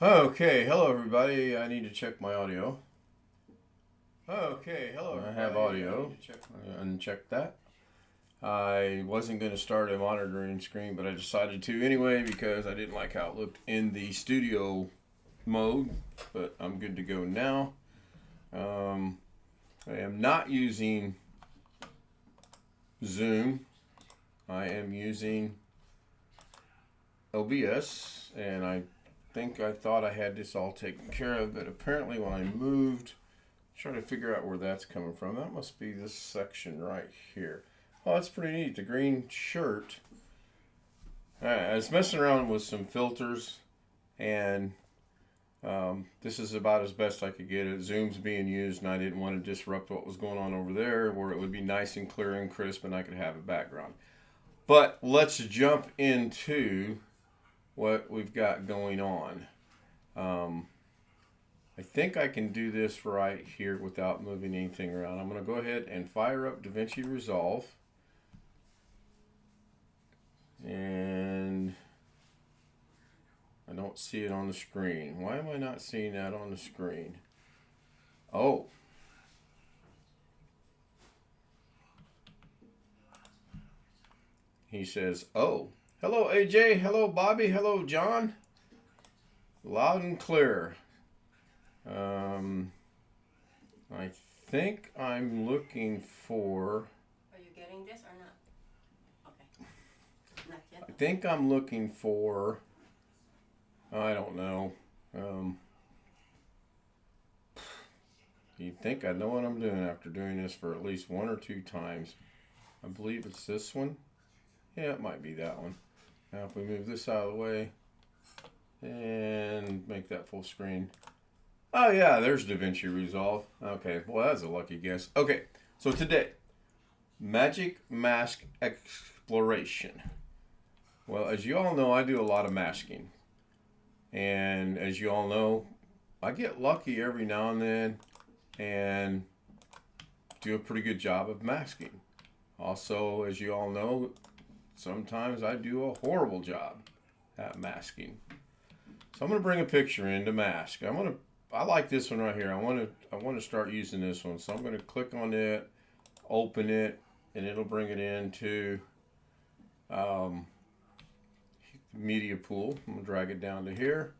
Okay, hello everybody. I need to check my audio. Okay, hello everybody. I have audio. Uncheck that. I wasn't going to start a monitoring screen, but I decided to anyway because I didn't like how it looked in the studio mode. But I'm good to go now. I am not using Zoom. I am using OBS, and I thought I had this all taken care of, but apparently when I moved, trying to figure out where that's coming from. That must be this section right here. Oh, that's pretty neat. The green shirt. I was messing around with some filters, and this is about as best I could get it. Zoom's being used, and I didn't want to disrupt what was going on over there, where it would be nice and clear and crisp, and I could have a background. But let's jump into what we've got going on. I think I can do this right here without moving anything around. I'm going to go ahead and fire up Davinci Resolve. And I don't see it on the screen. Why am I not seeing that on the screen? Oh. He says, oh. Hello, AJ. Hello, Bobby. Hello, John. Loud and clear. I think I'm looking for... Are you getting this or not? Okay. Not yet. I think I'm looking for... I don't know. You'd think I know what I'm doing after doing this for at least one or two times. I believe it's this one. Yeah, it might be that one. Now if we move this out of the way and make that full screen. Oh yeah, there's Davinci Resolve. Okay, well that's a lucky guess. Okay, so today, Magic Mask Exploration. Well, as you all know, I do a lot of masking. And as you all know, I get lucky every now and then and do a pretty good job of masking. Also, as you all know, sometimes I do a horrible job at masking. So I'm going to bring a picture in to mask. I like this one right here. I want to start using this one. So I'm going to click on it, open it, and it'll bring it into media pool. I'm going to drag it down to here.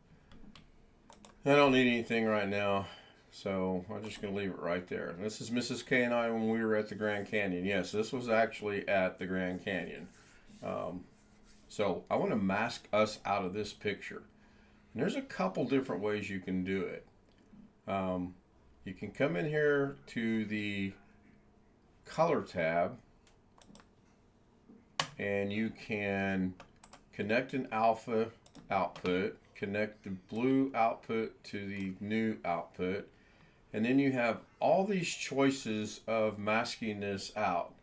I don't need anything right now, so I'm just going to leave it right there. And this is Mrs. K and I when we were at the Grand Canyon. Yes, this was actually at the Grand Canyon. So I want to mask us out of this picture. And there's a couple different ways you can do it. You can come in here to the color tab and you can connect an alpha output, connect the blue output to the new output, and then you have all these choices of masking this out.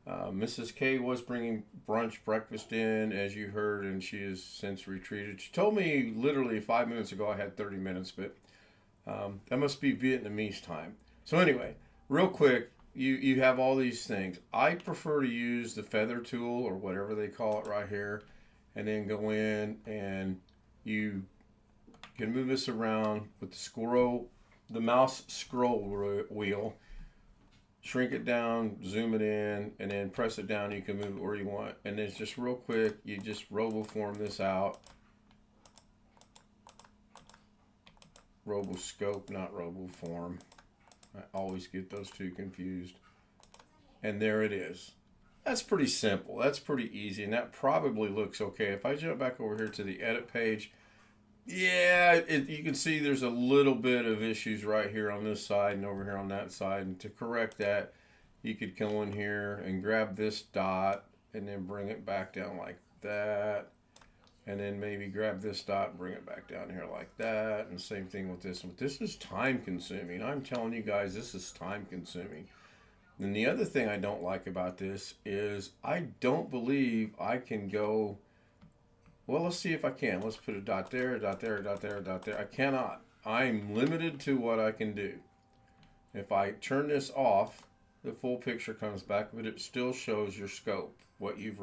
Mrs. K was bringing brunch breakfast in, as you heard, and she has since retreated. She told me literally 5 minutes ago I had 30 minutes, but that must be Vietnamese time. So anyway, real quick, you have all these things. I prefer to use the feather tool or whatever they call it right here, and then go in and you can move this around with the mouse scroll wheel. Shrink it down, zoom it in, and then press it down. You can move it where you want. And then it's just real quick, you just roboform this out. Roboscope, not roboform. I always get those two confused. And there it is. That's pretty simple. That's pretty easy, and that probably looks okay. If I jump back over here to the edit page, yeah, you can see there's a little bit of issues right here on this side and over here on that side. And to correct that, you could come in here and grab this dot and then bring it back down like that. And then maybe grab this dot and bring it back down here like that. And same thing with this one. This is time consuming. I'm telling you guys, this is time consuming. And the other thing I don't like about this is I don't believe I can go... Well, let's see if I can. Let's put a dot there, a dot there, a dot there, a dot there. I cannot. I'm limited to what I can do. If I turn this off, the full picture comes back, but it still shows your scope, what you've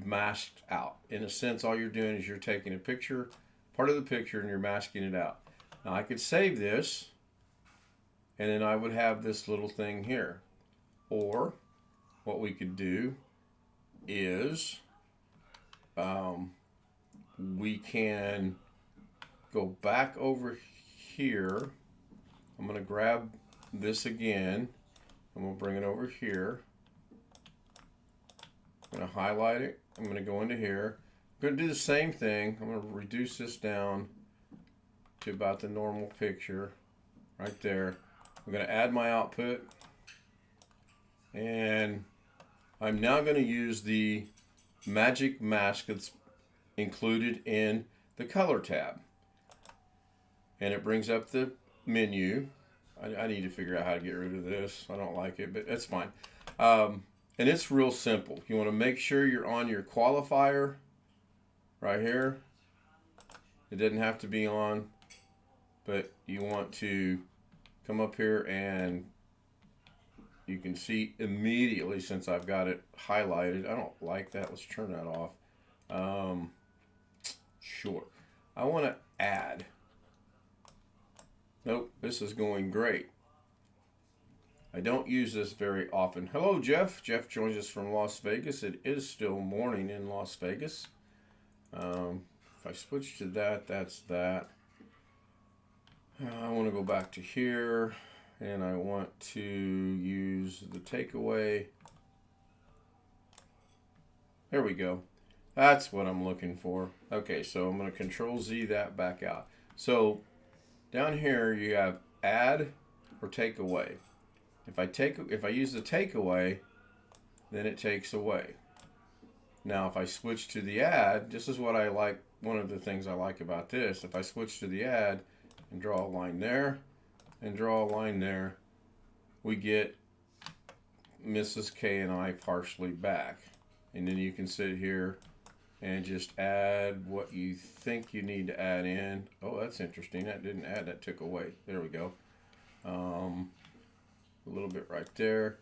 masked out. In a sense, all you're doing is you're taking a picture part of the picture and you're masking it out. Now I could save this and then I would have this little thing here. Or what we could do is we can go back over here. I'm going to grab this again and we'll bring it over here. I'm going to highlight it. I'm going to go into here. I'm going to do the same thing. I'm going to reduce this down to about the normal picture right there. I'm going to add my output. And I'm now going to use the magic mask that's included in the color tab. And it brings up the menu. I need to figure out how to get rid of this. I don't like it, but that's fine. And it's real simple. You want to make sure you're on your qualifier right here. It doesn't have to be on, but you want to come up here and you can see immediately since I've got it highlighted. I don't like that. Let's turn that off. Sure. I want to add. Nope, this is going great. I don't use this very often. Hello, Jeff. Jeff joins us from Las Vegas. It is still morning in Las Vegas. If I switch to that, that's that. I want to go back to here, and I want to use the takeaway. There we go. That's what I'm looking for. Okay, so I'm going to Control Z that back out. So down here you have add or take away. If I use the takeaway, then it takes away. Now if I switch to the add, this is what I like. One of the things I like about this, if I switch to the add and draw a line there and draw a line there, we get Mrs. K and I partially back. And then you can sit here and just add what you think you need to add in. Oh, that's interesting. That didn't add, that took away. There we go. A little bit right there.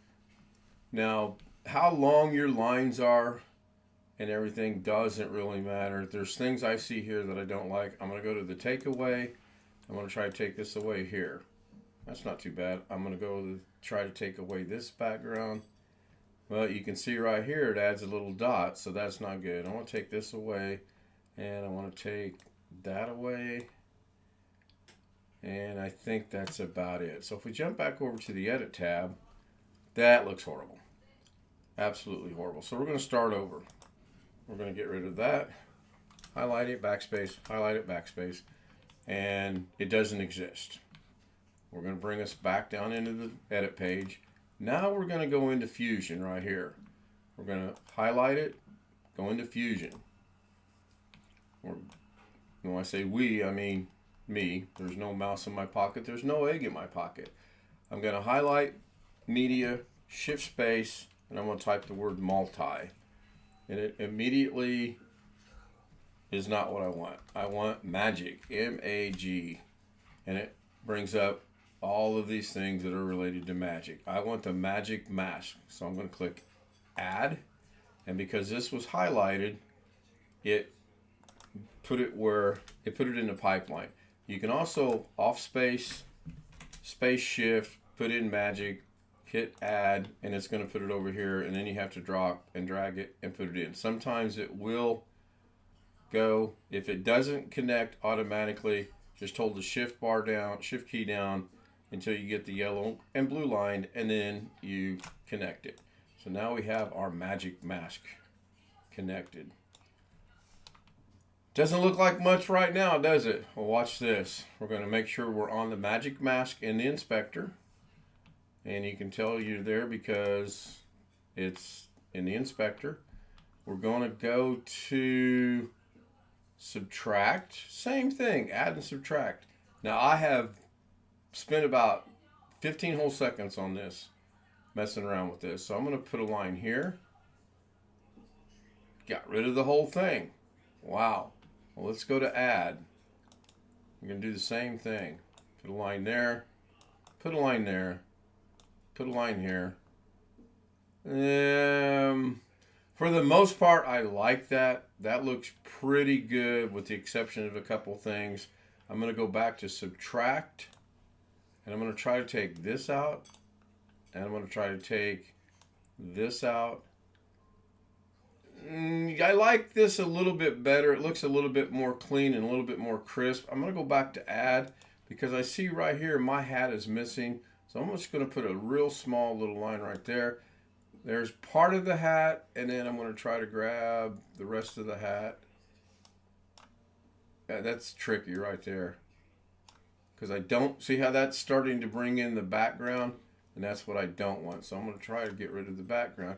Now, how long your lines are and everything doesn't really matter. There's things I see here that I don't like. I'm going to go to the takeaway. I'm going to try to take this away here. That's not too bad. I'm going to go to try to take away this background. Well, you can see right here it adds a little dot, so that's not good. I want to take this away, and I want to take that away, and I think that's about it. So if we jump back over to the Edit tab, that looks horrible. Absolutely horrible. So we're going to start over. We're going to get rid of that, highlight it, backspace, highlight it, backspace, and it doesn't exist. We're going to bring us back down into the Edit page. Now we're going to go into Fusion right here. We're going to highlight it, go into Fusion. When I say we, I mean me. There's no mouse in my pocket. There's no egg in my pocket. I'm going to highlight Media, Shift Space, and I'm going to type the word multi. And it immediately is not what I want. I want magic, M-A-G. And it brings up all of these things that are related to magic. I want the magic mask. So I'm going to click add. And because this was highlighted, it put it in the pipeline. You can also off space, space shift, put in magic, hit add, and it's going to put it over here, and then you have to drop and drag it and put it in. Sometimes it will go. If it doesn't connect automatically, just hold the shift key down until you get the yellow and blue line, and then you connect it. So now we have our magic mask connected. Doesn't look like much right now, does it? Well, watch this. We're going to make sure we're on the magic mask in the inspector. And you can tell you're there because it's in the inspector. We're going to go to subtract. Same thing, add and subtract. Now I have spent about 15 whole seconds on this, messing around with this. So I'm going to put a line here. Got rid of the whole thing. Wow. Well, let's go to add. We're going to do the same thing. Put a line there. Put a line there. Put a line here. For the most part, I like that. That looks pretty good with the exception of a couple things. I'm going to go back to subtract. And I'm going to try to take this out. And I'm going to try to take this out. I like this a little bit better. It looks a little bit more clean and a little bit more crisp. I'm going to go back to add because I see right here my hat is missing. So I'm just going to put a real small little line right there. There's part of the hat, and then I'm going to try to grab the rest of the hat. Yeah, that's tricky right there because I don't see how that's starting to bring in the background, and that's what I don't want. So I'm going to try to get rid of the background.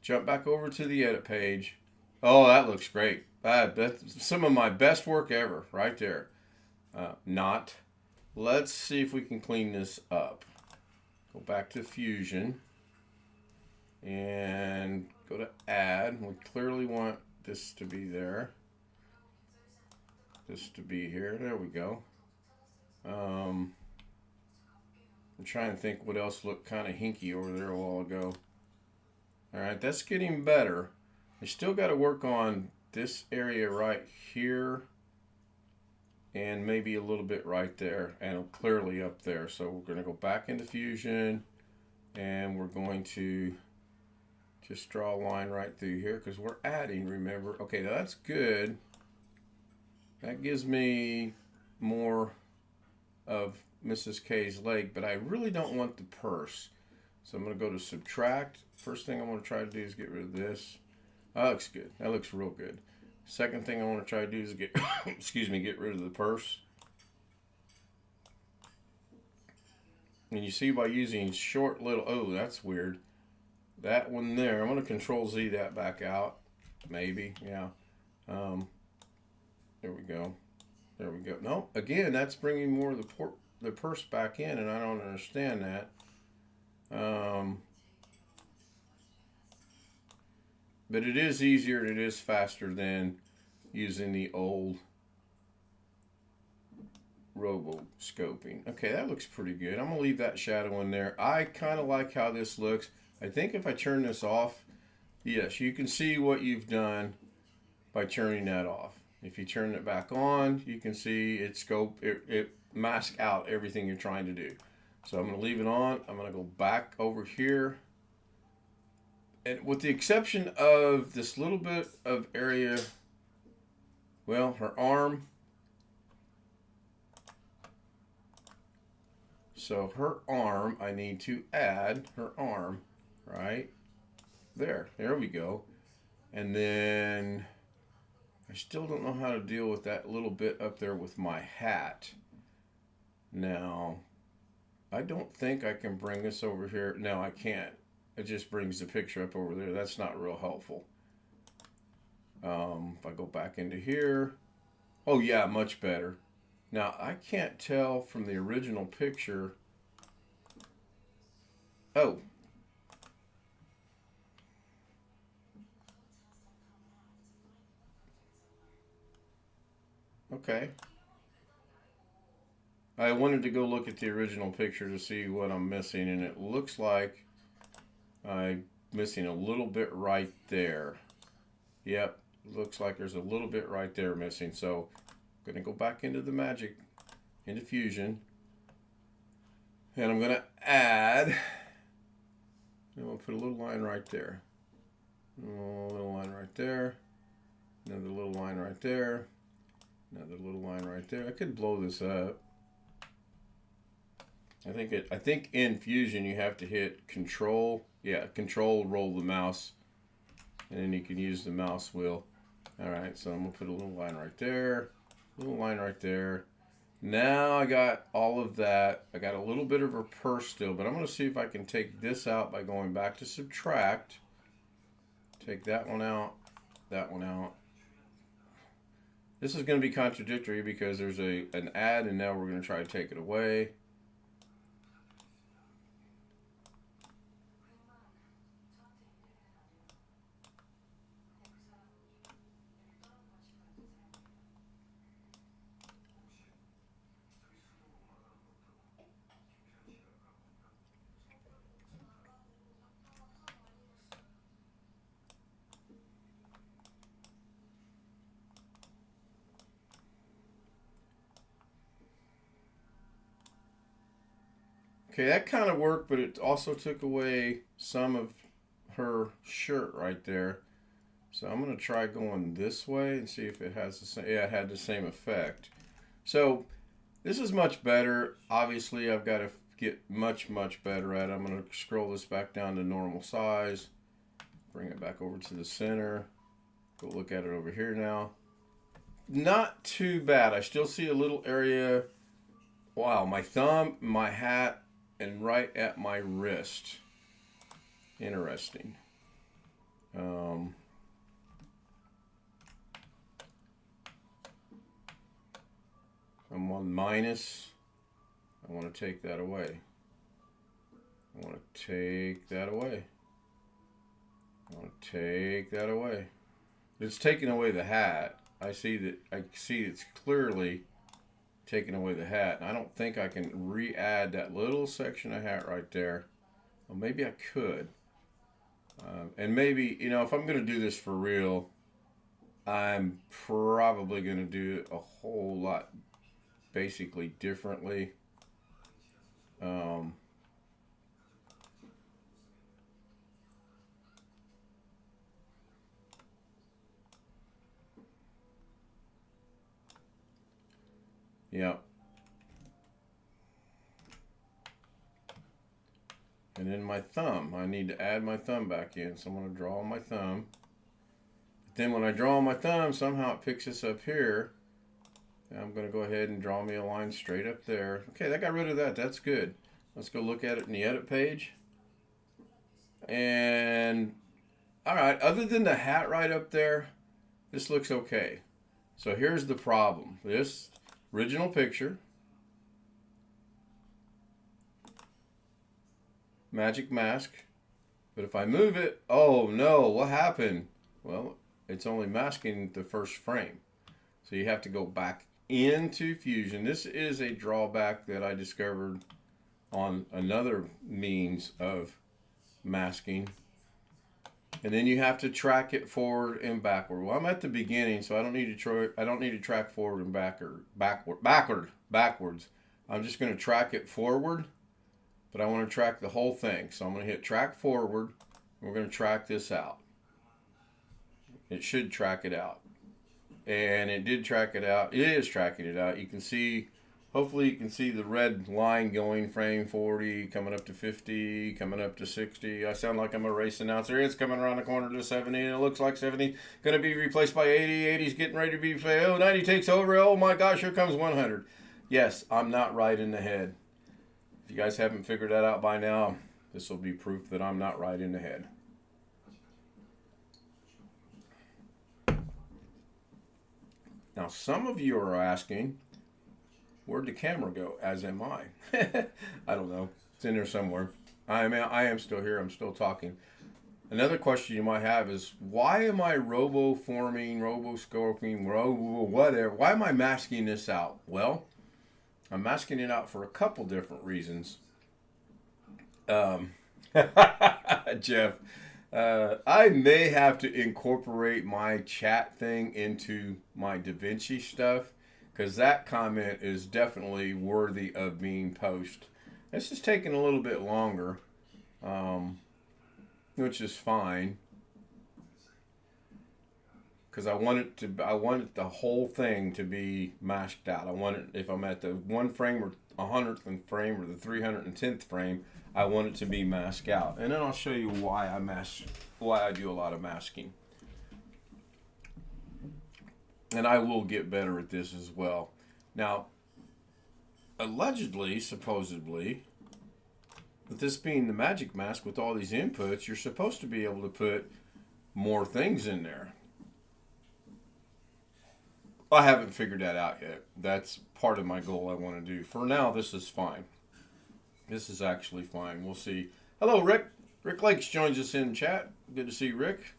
Jump back over to the edit page. Oh, that looks great. That's some of my best work ever right there. Not. Let's see if we can clean this up. Go back to Fusion and go to add. We clearly want this to be there. This to be here. There we go. I'm trying to think what else looked kind of hinky over there a while ago. All right, that's getting better. I still got to work on this area right here and maybe a little bit right there and clearly up there. So we're going to go back into Fusion and we're going to just draw a line right through here because we're adding, remember. Okay, now that's good. That gives me more of Mrs. K's leg, but I really don't want the purse. So I'm going to go to subtract. First thing I want to try to do is get rid of this. That looks good. That looks real good. Second thing I want to try to do is get, excuse me, get rid of the purse. And you see by using short little, oh, that's weird. That one there, I'm going to Control Z that back out. Maybe, yeah. There we go. There we go. No, again, that's bringing more of the purse back in, and I don't understand that. But it is easier and it is faster than using the old robo-scoping. Okay, that looks pretty good. I'm going to leave that shadow in there. I kind of like how this looks. I think if I turn this off, yes, you can see what you've done by turning that off. If you turn it back on, you can see it masks out everything you're trying to do. So I'm going to leave it on. I'm going to go back over here. And with the exception of this little bit of area, well, her arm. So her arm, I need to add her arm right there. There we go. And then I still don't know how to deal with that little bit up there with my hat. Now, I don't think I can bring this over here. No, I can't. It just brings the picture up over there. That's not real helpful. If I go back into here, oh yeah, much better. Now, I can't tell from the original picture. Oh. Okay. I wanted to go look at the original picture to see what I'm missing, and it looks like I'm missing a little bit right there. Yep, looks like there's a little bit right there missing. So I'm going to go back into the magic, into Fusion, and I'm going to add, and we'll put a little line right there. A little line right there. Another little line right there. Another little line right there. I could blow this up. I think in Fusion you have to hit Control. Yeah, Control, roll the mouse, and then you can use the mouse wheel. All right, so I'm gonna put a little line right there, a little line right there. Now I got all of that. I got a little bit of a purse still, but I'm gonna see if I can take this out by going back to subtract. Take that one out, that one out. This is going to be contradictory because there's an add, and now we're going to try to take it away. Okay, that kind of worked, but it also took away some of her shirt right there. So I'm going to try going this way and see if it has the same. Yeah, it had the same effect. So this is much better. Obviously, I've got to get much better at it. I'm going to scroll this back down to normal size. Bring it back over to the center. Go look at it over here now. Not too bad. I still see a little area. Wow, my thumb, my hat, and right at my wrist. Interesting. I'm on minus. I want to take that away. I want to take that away. I want to take that away. It's taking away the hat. I see it's clearly taking away the hat. And I don't think I can re-add that little section of hat right there. Well, maybe I could. And maybe, you know, if I'm going to do this for real, I'm probably going to do it a whole lot basically differently. Yeah. And then my thumb. I need to add my thumb back in. So I'm going to draw on my thumb. Then when I draw on my thumb, somehow it picks this up here. And I'm going to go ahead and draw me a line straight up there. Okay, that got rid of that. That's good. Let's go look at it in the edit page. And, all right, other than the hat right up there, this looks okay. So here's the problem. This original picture, magic mask, but if I move it, oh no, what happened? Well, it's only masking the first frame. So you have to go back into Fusion. This is a drawback that I discovered on another means of masking. And then you have to track it forward and backward. Well, I'm at the beginning, so I don't need to track forward and backwards. I'm just going to track it forward, but I want to track the whole thing. So I'm going to hit track forward. And we're going to track this out. It should track it out. And it did track it out. It is tracking it out. You can see, hopefully you can see the red line going, frame 40, coming up to 50, coming up to 60. I sound like I'm a race announcer. It's coming around the corner to 70, and it looks like 70 going to be replaced by 80. 80's getting ready to be replaced. Oh, 90 takes over. Oh my gosh, here comes 100. Yes, I'm not right in the head. If you guys haven't figured that out by now, this will be proof that I'm not right in the head. Now, some of you are asking, where'd the camera go? As am I. I don't know. It's in there somewhere. I am still here. I'm still talking. Another question you might have is, why am I robo-forming, robo-scoping, whatever? Why am I masking this out? Well, I'm masking it out for a couple different reasons. Jeff, I may have to incorporate my chat thing into my Davinci stuff, because that comment is definitely worthy of being posted. This is taking a little bit longer, which is fine, because I want the whole thing to be masked out. I want it, if I'm at the 1 frame or 100th frame or the 310th frame, I want it to be masked out. And then I'll show you why I do a lot of masking. And I will get better at this as well. Now, allegedly, supposedly, with this being the magic mask with all these inputs, you're supposed to be able to put more things in there. I haven't figured that out yet. That's part of my goal I want to do. For now, this is fine. This is actually fine. We'll see. Hello, Rick. Rick Lakes joins us in chat. Good to see Rick.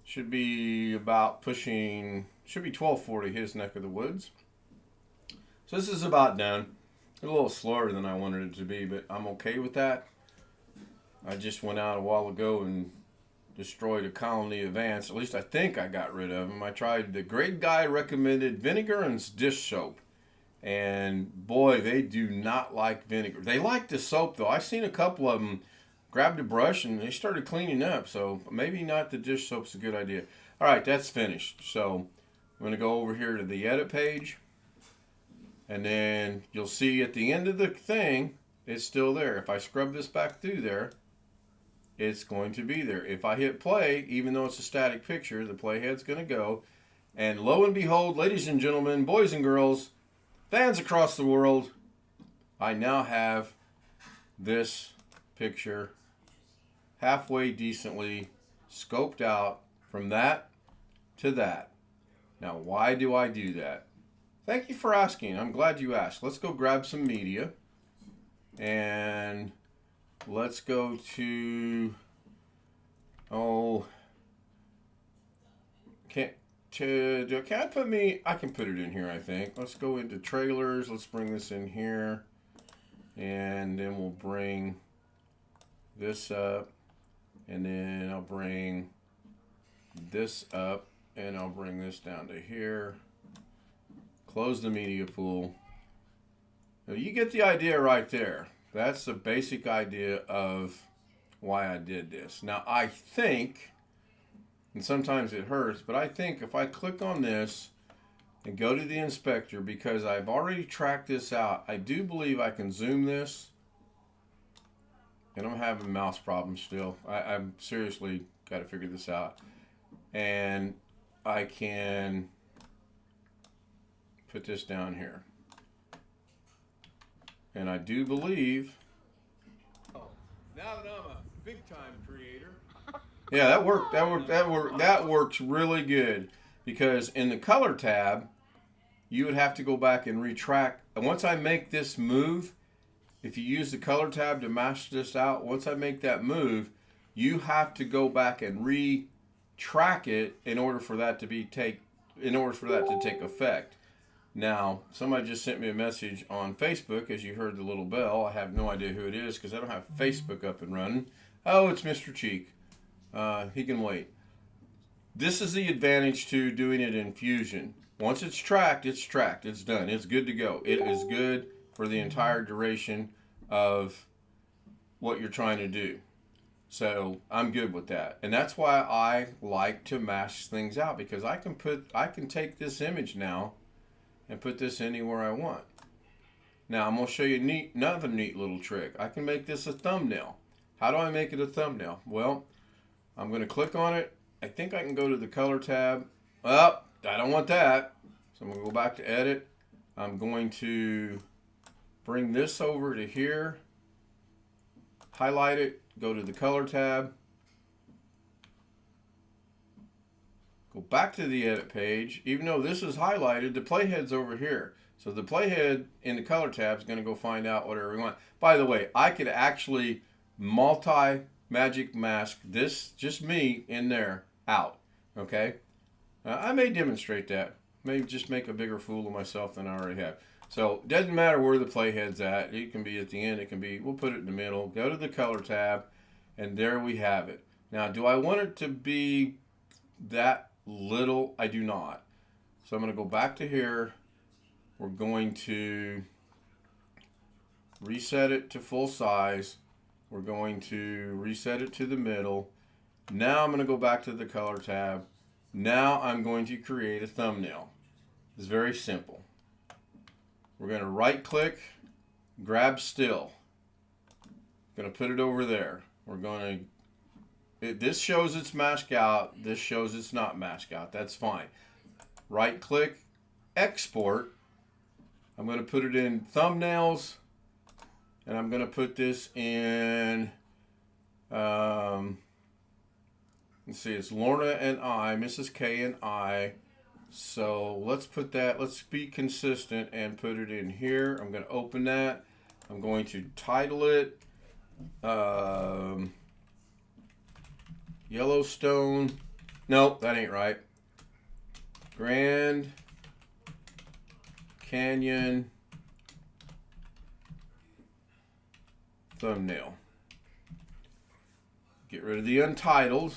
Should be about pushing, should be 1240 his neck of the woods. So this is about done. A little slower than I wanted it to be, but I'm okay with that. I just went out a while ago and destroyed a colony of ants. At least I think I got rid of them. I tried the great guy recommended vinegar and dish soap. And boy, they do not like vinegar. They like the soap though. I've seen a couple of them grabbed a brush and they started cleaning up. So maybe not the dish soap's a good idea. All right, that's finished. So I'm going to go over here to the edit page. And then you'll see at the end of the thing, it's still there. If I scrub this back through there, it's going to be there. If I hit play, even though it's a static picture, the playhead's going to go. And lo and behold, ladies and gentlemen, boys and girls, fans across the world, I now have this picture halfway decently scoped out from that to that. Now, why do I do that? Thank you for asking. I'm glad you asked. Let's go grab some media. And let's go to, can I put me, I can put it in here, I think. Let's go into trailers. Let's bring this in here. And then we'll bring this up. And then I'll bring this up. And I'll bring this down to here. Close the media pool. Now you get the idea right there. That's the basic idea of why I did this. Now I think, and sometimes it hurts, but I think if I click on this and go to the inspector, because I've already tracked this out, I do believe I can zoom this. And I'm having mouse problems still. I'm seriously got to figure this out. And I can put this down here. And I do believe, now that I'm a big time creator. Yeah, that works really good, because in the color tab, you would have to go back and retract. And once I make this move, if you use the color tab to mask this out, once I make that move, you have to go back and retrack it in order for that to take effect. Now, somebody just sent me a message on Facebook, as you heard the little bell. I have no idea who it is because I don't have Facebook up and running. Oh, it's Mr. Cheek. He can wait. This is the advantage to doing it in Fusion. Once it's tracked, it's tracked. It's done. It's good to go. It is good for the entire duration of what you're trying to do. So I'm good with that. And that's why I like to mask things out, because I can take this image now and put this anywhere I want. Now I'm going to show you another neat little trick. I can make this a thumbnail. How do I make it a thumbnail? Well, I'm going to click on it. I think I can go to the color tab. Oh, I don't want that. So I'm going to go back to edit. I'm going to bring this over to here. Highlight it. Go to the color tab. Go back to the edit page. Even though this is highlighted, the playhead's over here. So the playhead in the color tab is going to go find out whatever we want. By the way, I could actually magic mask this, just me in there, out. Okay? I may demonstrate that. Maybe just make a bigger fool of myself than I already have. So it doesn't matter where the playhead's at. It can be at the end. It can be, we'll put it in the middle. Go to the color tab, and there we have it. Now, do I want it to be that little? I do not. So I'm going to go back to here. We're going to reset it to full size. We're going to reset it to the middle. Now I'm going to go back to the color tab. Now I'm going to create a thumbnail. It's very simple. We're going to right click, grab still. Going to put it over there. We're going to, this shows it's masked out. This shows it's not masked out. That's fine. Right click, export. I'm going to put it in thumbnails. And I'm going to put this in, let's see, it's Lorna and I, Mrs. K and I. So let's put that, let's be consistent and put it in here. I'm going to open that. I'm going to title it Yellowstone. Nope, that ain't right. Grand Canyon thumbnail. Get rid of the untitled,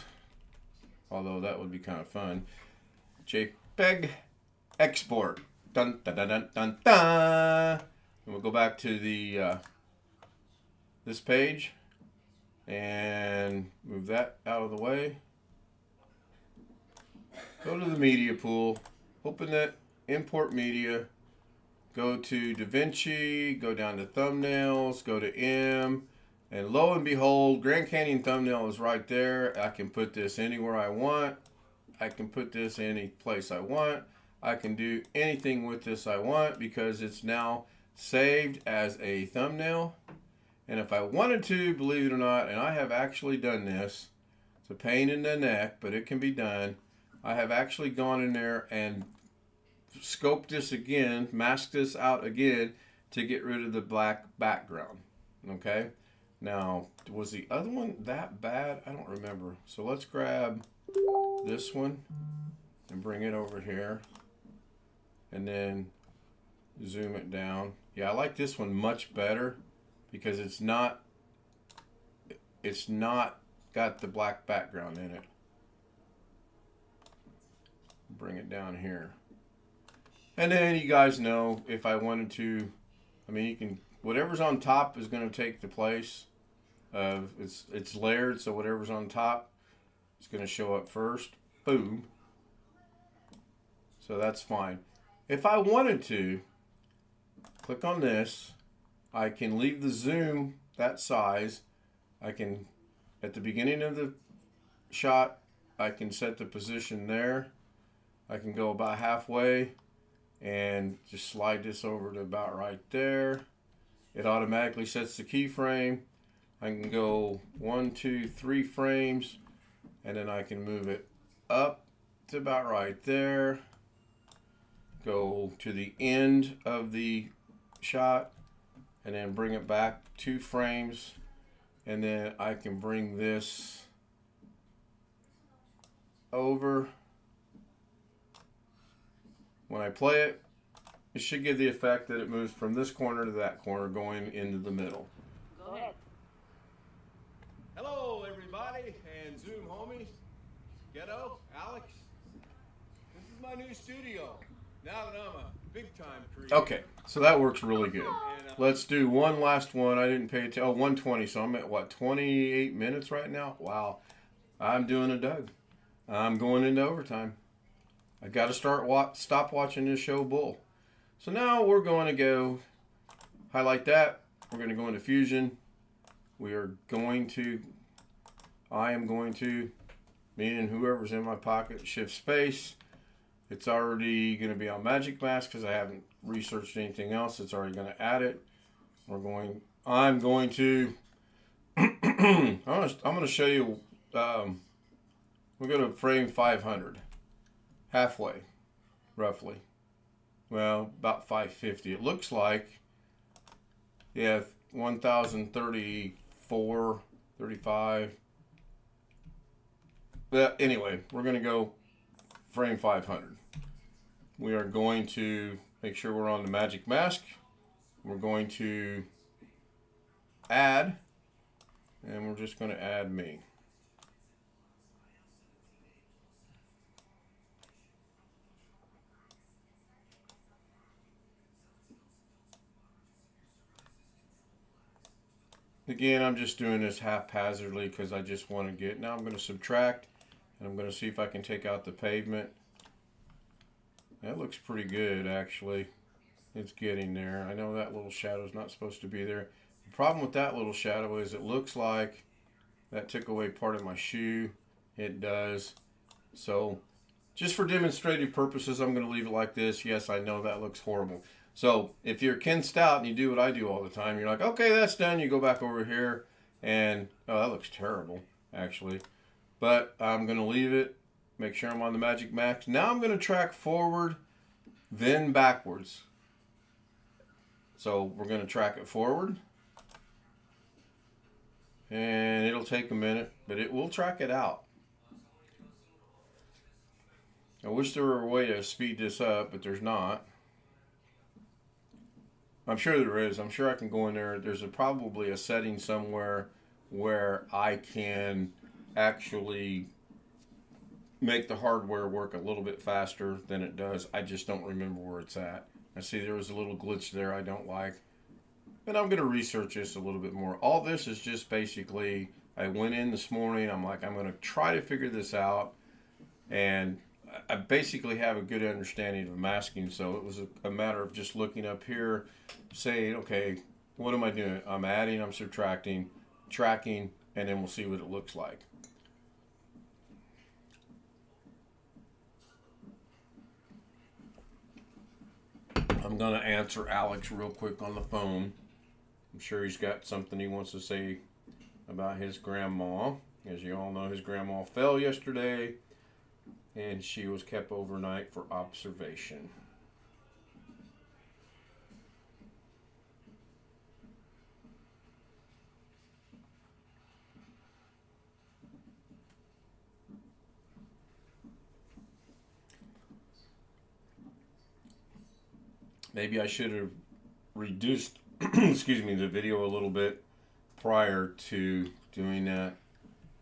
although that would be kind of fun. JPEG export. Dun, dun, dun, dun, dun, dun. And we'll go back to the this page and move that out of the way. Go to the media pool, open that, import media, go to DaVinci, go down to thumbnails, go to M, and lo and behold, Grand Canyon thumbnail is right there. I can put this anywhere I want. I can put this any place I want. I can do anything with this I want because it's now saved as a thumbnail. And if I wanted to, believe it or not, and I have actually done this, it's a pain in the neck, but it can be done. I have actually gone in there and scoped this again, masked this out again to get rid of the black background. Okay? Now, was the other one that bad? I don't remember. So let's grab this one and bring it over here and then zoom it down. Yeah, I like this one much better because it's not got the black background in it. Bring it down here. And then you guys know if I wanted to, I mean, you can, whatever's on top is going to take the place of, it's layered, so whatever's on top is going to show up first. Boom. So that's fine. If I wanted to, click on this. I can leave the zoom that size. I can, at the beginning of the shot, I can set the position there. I can go about halfway and just slide this over to about right there. It automatically sets the keyframe. I can go 1, 2, 3 frames, and then I can move it up to about right there. Go to the end of the shot, and then bring it back 2 frames, and then I can bring this over. When I play it, it should give the effect that it moves from this corner to that corner going into the middle. Go ahead. Hello everybody and Zoom homies. Ghetto, Alex. This is my new studio. Now that I'm a big time creator. Okay, so that works really good. Let's do one last one. I didn't pay attention. Oh, 120. So I'm at what, 28 minutes right now? Wow. I'm doing a Doug. I'm going into overtime. I got to stop watching this show bull. So now we're going to go highlight that. We're going to go into Fusion. I am going to, me and whoever's in my pocket, shift space. It's already going to be on Magic Mask because I haven't researched anything else. It's already going to add it. I'm going to, I'm going to show you, we're going to frame 500. Halfway, roughly. Well, about 550. It looks like, yeah, 1,034, 35. But anyway, we're going to go frame 500. We are going to make sure we're on the Magic Mask. We're going to add, and we're just going to add me. Again, I'm just doing this haphazardly because I just want to get, now I'm going to subtract, and I'm going to see if I can take out the pavement. That looks pretty good, actually. It's getting there. I know that little shadow is not supposed to be there. The problem with that little shadow is it looks like that took away part of my shoe. It does. So, just for demonstrative purposes, I'm going to leave it like this. Yes, I know that looks horrible. So if you're Ken Stout and you do what I do all the time, you're like, okay, that's done. You go back over here and, oh, that looks terrible, actually. But I'm going to leave it, make sure I'm on the Magic Mask. Now I'm going to track forward, then backwards. So we're going to track it forward. And it'll take a minute, but it will track it out. I wish there were a way to speed this up, but there's not. I'm sure there is. I'm sure I can go in there. There's probably a setting somewhere where I can actually make the hardware work a little bit faster than it does. I just don't remember where it's at. I see there was a little glitch there I don't like. And I'm going to research this a little bit more. All this is just basically, I went in this morning. I'm like, I'm going to try to figure this out. And I basically have a good understanding of masking. So it was a matter of just looking up here, saying, okay, what am I doing? I'm adding, I'm subtracting, tracking, and then we'll see what it looks like. I'm going to answer Alex real quick on the phone. I'm sure he's got something he wants to say about his grandma. As you all know, his grandma fell yesterday, and she was kept overnight for observation. Maybe I should have reduced excuse me, the video a little bit prior to doing that.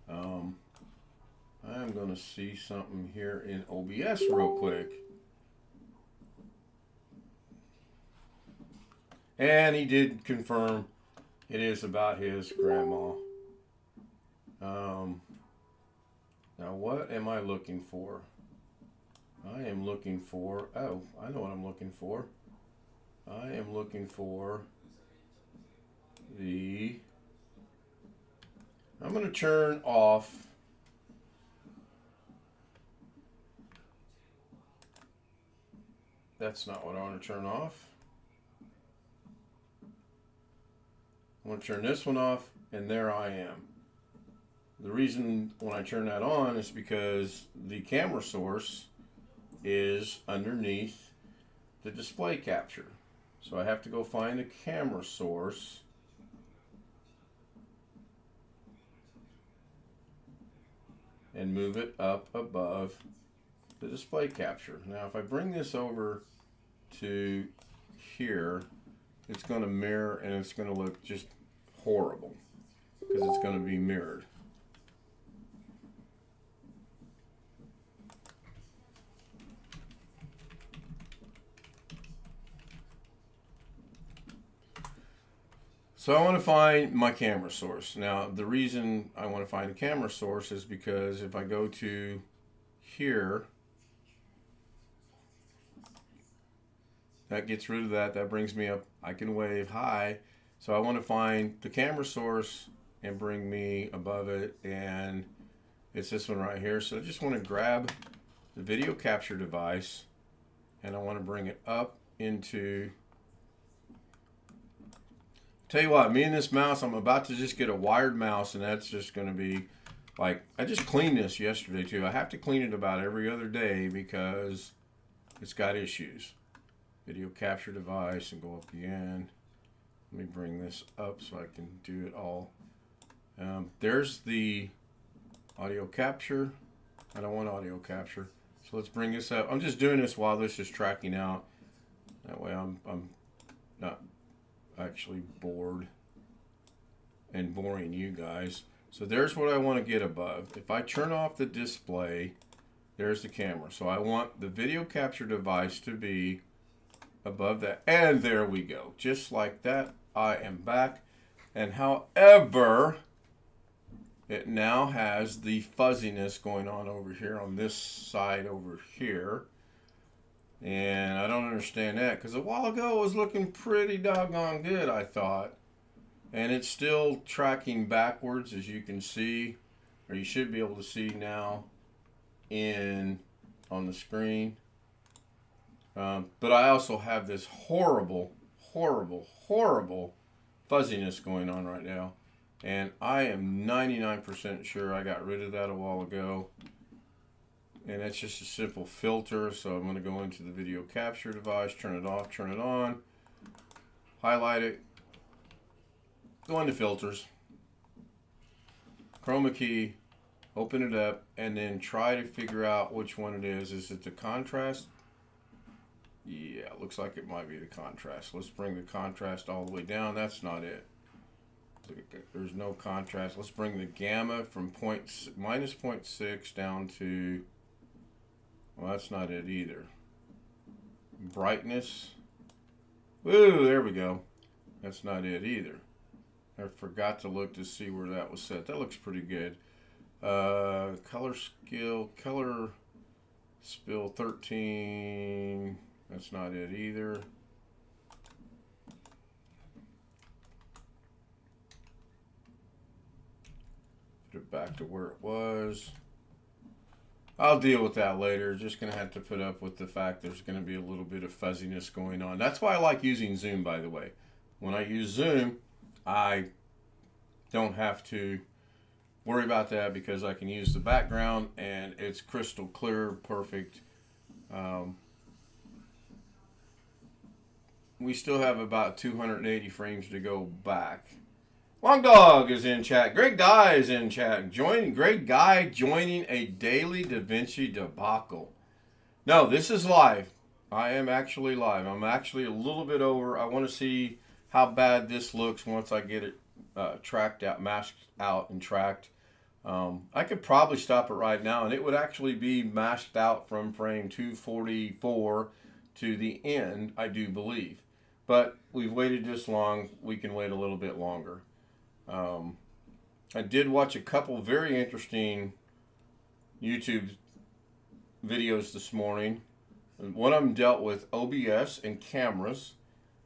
I'm going to see something here in OBS real quick. And he did confirm it is about his grandma. Now what am I looking for? I am looking for, oh, I know what I'm looking for. I am looking for I'm going to turn off that's not what I want to turn off. I want to turn this one off, and there I am. The reason when I turn that on is because the camera source is underneath the display capture. So I have to go find the camera source. And move it up above the display capture. Now if I bring this over to here, it's going to mirror and it's going to look just horrible because it's going to be mirrored. So I want to find my camera source. Now, the reason I want to find the camera source is because if I go to here, that gets rid of that. That brings me up. I can wave hi. So I want to find the camera source and bring me above it. And it's this one right here. So I just want to grab the video capture device and I want to bring it up into... Tell you what, me and this mouse, I'm about to just get a wired mouse, and that's just going to be like, I just cleaned this yesterday too. I have to clean it about every other day because it's got issues. Video capture device, and go up again. Let me bring this up so I can do it all. There's the audio capture. I don't want audio capture. So let's bring this up. I'm just doing this while this is tracking out. That way I'm not actually bored and boring you guys. So there's what I want to get above. If I turn off the display, there's the camera. So I want the video capture device to be above that. And there we go. Just like that, I am back. And however, it now has the fuzziness going on over here on this side over here. And I don't understand that because a while ago it was looking pretty doggone good, I thought. And it's still tracking backwards, as you can see, or you should be able to see now on the screen. But I also have this horrible, horrible, horrible fuzziness going on right now. And I am 99% sure I got rid of that a while ago. And that's just a simple filter. So I'm going to go into the video capture device, turn it off, turn it on, highlight it, go into filters, chroma key, open it up, and then try to figure out which one it is. Is it the contrast? Yeah, it looks like it might be the contrast. Let's bring the contrast all the way down. That's not it. There's no contrast. Let's bring the gamma from minus 0.6 down to Well, that's not it either. Brightness. Woo, there we go. That's not it either. I forgot to look to see where that was set. That looks pretty good. Color skill, color spill 13. That's not it either. Put it back to where it was. I'll deal with that later. Just going to have to put up with the fact there's going to be a little bit of fuzziness going on. That's why I like using Zoom, by the way. When I use Zoom, I don't have to worry about that because I can use the background and it's crystal clear, perfect. We still have about 280 frames to go back. Long Dog is in chat. Greg Guy is in chat. Greg Guy joining a Daily Davinci Debacle. No, this is live. I am actually live. I'm actually a little bit over. I want to see how bad this looks once I get it tracked out, masked out and tracked. I could probably stop it right now and it would actually be masked out from frame 244 to the end, I do believe. But we've waited this long. We can wait a little bit longer. I did watch a couple very interesting YouTube videos this morning. One of them dealt with OBS and cameras,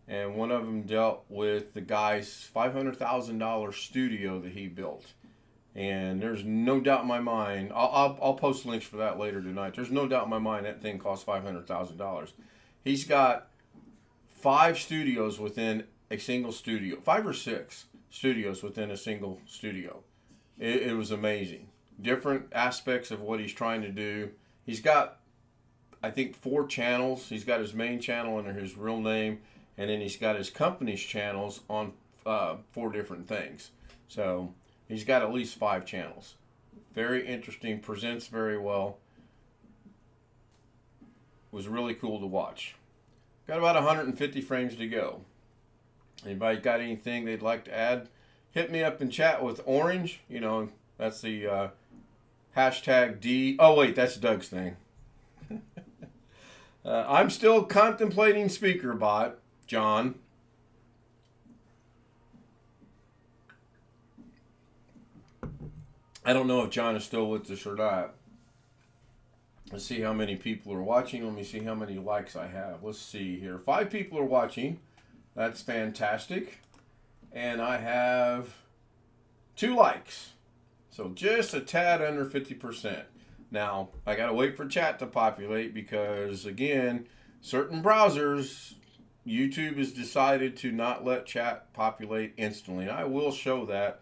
and one of them dealt with the guy's $500,000 studio that he built. And there's no doubt in my mind, I'll post links for that later tonight. There's no doubt in my mind that thing cost $500,000. He's got 5 studios within a single studio, 5 or 6 studios within a single studio. It was amazing. Different aspects of what he's trying to do. He's got, I think, 4 channels. He's got his main channel under his real name, and then he's got his company's channels on 4 different things. So he's got at least 5 channels. Very interesting, presents very well. Was really cool to watch. Got about 150 frames to go. Anybody got anything they'd like to add? Hit me up in chat with orange. You know, that's the hashtag D. Oh, wait, that's Doug's thing. I'm still contemplating SpeakerBot, John. I don't know if John is still with us or not. Let's see how many people are watching. Let me see how many likes I have. Let's see here. 5 people are watching. That's fantastic. And I have 2 likes. So just a tad under 50%. Now, I got to wait for chat to populate because, again, certain browsers, YouTube has decided to not let chat populate instantly. And I will show that.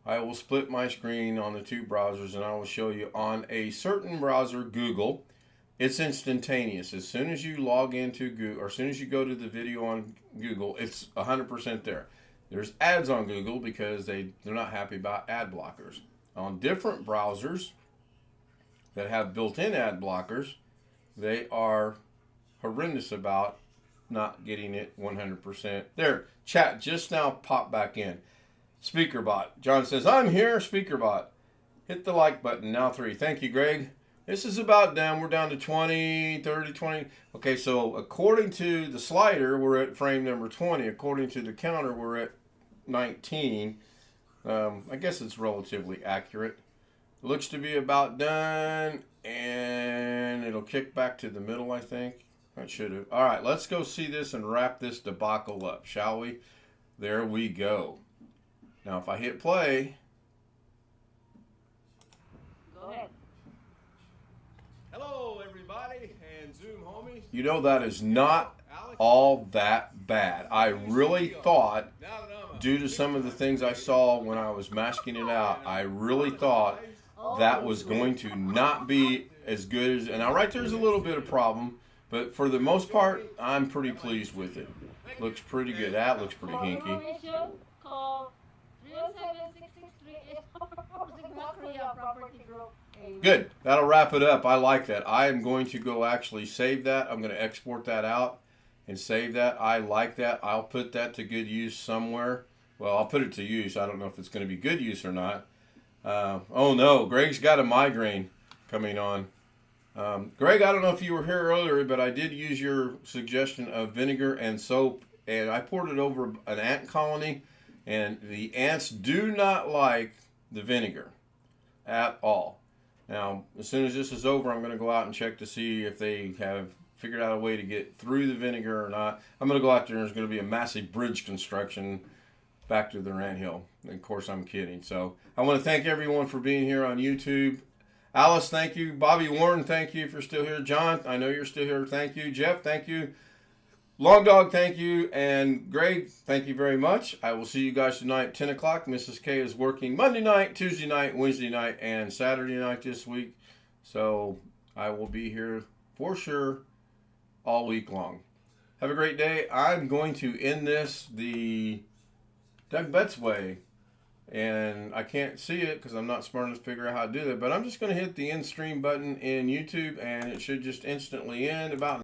I will split my screen on the 2 browsers and I will show you on a certain browser, Google. It's instantaneous. As soon as you log into Google, or as soon as you go to the video on Google, it's 100% there. There's ads on Google because they're not happy about ad blockers. On different browsers that have built-in ad blockers, they are horrendous about not getting it 100%. There, chat just now popped back in. SpeakerBot. John says, I'm here, SpeakerBot. Hit the like button, now 3. Thank you, Greg. This is about done. We're down to 20, 30, 20. Okay, so according to the slider, we're at frame number 20. According to the counter, we're at 19. I guess it's relatively accurate. Looks to be about done, and it'll kick back to the middle, I think. I should have. All right, let's go see this and wrap this debacle up, shall we? There we go. Now, if I hit play. Go ahead. Hello, everybody, and Zoom homies. You know, that is not all that bad. I really thought, due to some of the things I saw when I was masking it out, I really thought that was going to not be as good as, and now right there's a little bit of problem, but for the most part, I'm pretty pleased with it. Looks pretty good. That looks pretty hinky. Good. That'll wrap it up. I like that. I am going to go actually save that. I'm going to export that out and save that. I like that. I'll put that to good use somewhere. Well, I'll put it to use. I don't know if it's going to be good use or not. Oh, no. Greg's got a migraine coming on. Greg, I don't know if you were here earlier, but I did use your suggestion of vinegar and soap, and I poured it over an ant colony, and the ants do not like the vinegar at all. Now, as soon as this is over, I'm going to go out and check to see if they have figured out a way to get through the vinegar or not. I'm going to go out there and there's going to be a massive bridge construction back to their anthill. And of course, I'm kidding. So I want to thank everyone for being here on YouTube. Alice, thank you. Bobby Warren, thank you if you're still here. John, I know you're still here. Thank you. Jeff, thank you. Long Dog, thank you. And Greg, thank you very much. I will see you guys tonight at 10 o'clock. Mrs. K is working Monday night, Tuesday night, Wednesday night, and Saturday night this week. So I will be here for sure all week long. Have a great day. I'm going to end this the Doug Betts way. And I can't see it because I'm not smart enough to figure out how to do that. But I'm just going to hit the end stream button in YouTube, and it should just instantly end about